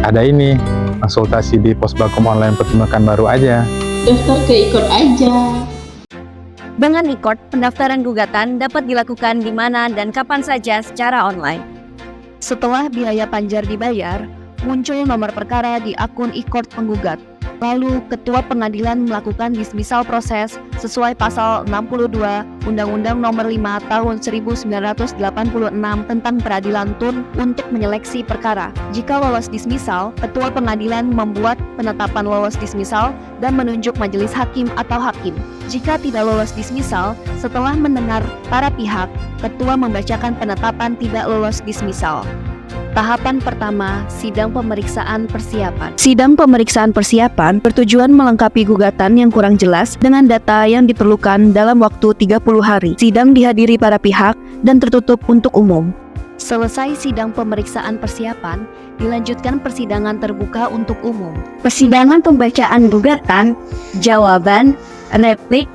Ada ini, konsultasi di Posbakom Online Peternakan baru aja. Daftar ke IKOR aja. Dengan IKOR, pendaftaran gugatan dapat dilakukan di mana dan kapan saja secara online. Setelah biaya panjar dibayar, muncul nomor perkara di akun IKOR penggugat. Lalu, Ketua Pengadilan melakukan dismisal proses sesuai pasal 62 Undang-Undang Nomor 5 Tahun 1986 tentang Peradilan Tun untuk menyeleksi perkara. Jika lolos dismisal, Ketua Pengadilan membuat penetapan lolos dismisal dan menunjuk majelis hakim atau hakim. Jika tidak lolos dismisal, setelah mendengar para pihak, Ketua membacakan penetapan tidak lolos dismisal. Tahapan pertama, sidang pemeriksaan persiapan. Sidang pemeriksaan persiapan bertujuan melengkapi gugatan yang kurang jelas dengan data yang diperlukan dalam waktu 30 hari. Sidang dihadiri para pihak dan tertutup untuk umum. Selesai sidang pemeriksaan persiapan, dilanjutkan persidangan terbuka untuk umum. Persidangan pembacaan gugatan, jawaban, replik,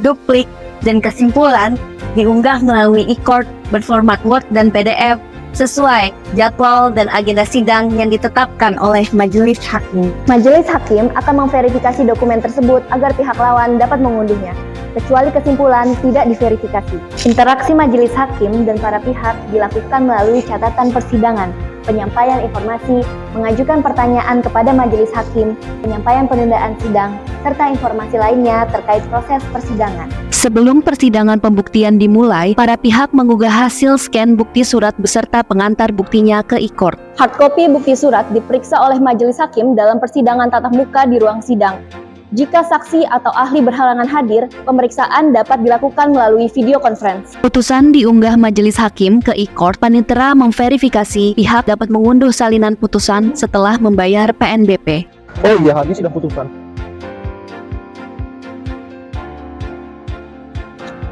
duplik, dan kesimpulan diunggah melalui IKOR berformat Word dan PDF sesuai jadwal dan agenda sidang yang ditetapkan oleh majelis hakim. Majelis hakim akan memverifikasi dokumen tersebut agar pihak lawan dapat mengunduhnya, kecuali kesimpulan tidak diverifikasi. Interaksi majelis hakim dan para pihak dilakukan melalui catatan persidangan, penyampaian informasi, mengajukan pertanyaan kepada majelis hakim, penyampaian penundaan sidang, serta informasi lainnya terkait proses persidangan. Sebelum persidangan pembuktian dimulai, para pihak mengunggah hasil scan bukti surat beserta pengantar buktinya ke IKOR. Hardcopy bukti surat diperiksa oleh majelis hakim dalam persidangan tatap muka di ruang sidang. Jika saksi atau ahli berhalangan hadir, pemeriksaan dapat dilakukan melalui video conference. Putusan diunggah majelis hakim ke IKOR. Panitera memverifikasi pihak dapat mengunduh salinan putusan setelah membayar PNBP. Oh iya, habis sudah putusan.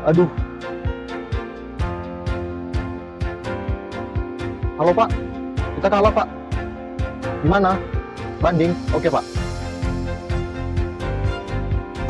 Aduh. Halo Pak, kita kalah Pak. Gimana? Banding? Oke Pak.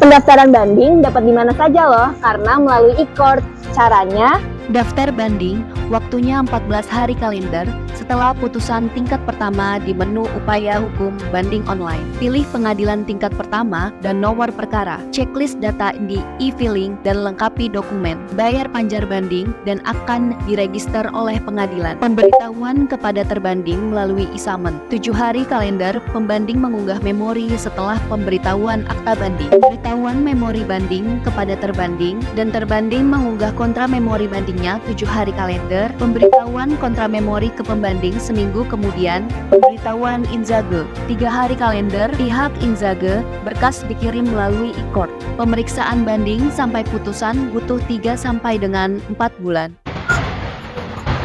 Pendaftaran banding dapat di mana saja loh, karena melalui IKOR. Caranya, Daftar banding, waktunya 14 hari kalender setelah putusan tingkat pertama di menu upaya hukum banding online. Pilih pengadilan tingkat pertama dan nomor perkara. Checklist data di e-filing dan lengkapi dokumen. Bayar panjar banding dan akan diregister oleh pengadilan. Pemberitahuan kepada terbanding melalui e-summon. 7 hari kalender, pembanding mengunggah memori setelah pemberitahuan akta banding. Pemberitahuan memori banding kepada terbanding dan terbanding mengunggah kontra memori banding 7 hari kalender, pemberitahuan kontra memori ke pembanding seminggu kemudian, pemberitahuan inzage 3 hari kalender, pihak inzage, berkas dikirim melalui IKOR. Pemeriksaan banding sampai putusan butuh 3 sampai dengan 4 bulan.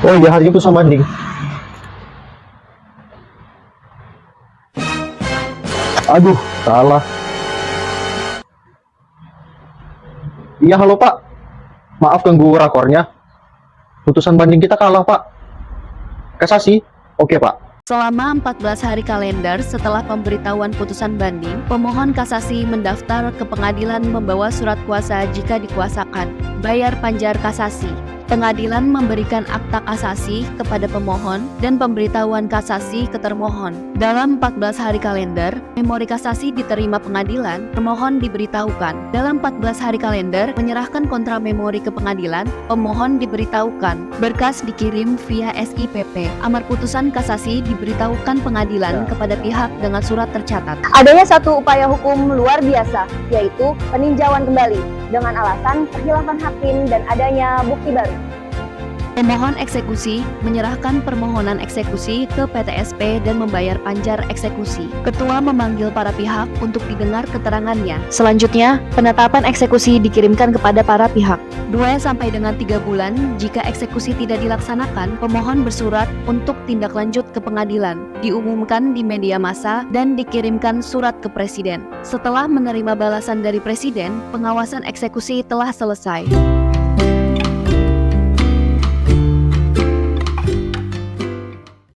Oh iya, hari itu sama banding. Aduh, salah. Iya, halo Pak. Maaf ganggu rakornya. Putusan banding kita kalah, Pak. Kasasi? Oke, Pak. Selama 14 hari kalender setelah pemberitahuan putusan banding, pemohon kasasi mendaftar ke pengadilan membawa surat kuasa jika dikuasakan. Bayar panjar kasasi. Pengadilan memberikan akta kasasi kepada pemohon dan pemberitahuan kasasi ke termohon. Dalam 14 hari kalender, memori kasasi diterima pengadilan, termohon diberitahukan. Dalam 14 hari kalender, menyerahkan kontra memori ke pengadilan, pemohon diberitahukan. Berkas dikirim via SIPP. Amar putusan kasasi diberitahukan pengadilan kepada pihak dengan surat tercatat. adanya satu upaya hukum luar biasa, yaitu peninjauan kembali, dengan alasan perkhilafan hakim dan adanya bukti baru. Pemohon eksekusi menyerahkan permohonan eksekusi ke PTSP dan membayar panjar eksekusi. Ketua memanggil para pihak untuk didengar keterangannya. Selanjutnya, penetapan eksekusi dikirimkan kepada para pihak. 2 sampai dengan 3 bulan, jika eksekusi tidak dilaksanakan, pemohon bersurat untuk tindak lanjut ke pengadilan, diumumkan di media massa, dan dikirimkan surat ke Presiden. Setelah menerima balasan dari Presiden, pengawasan eksekusi telah selesai.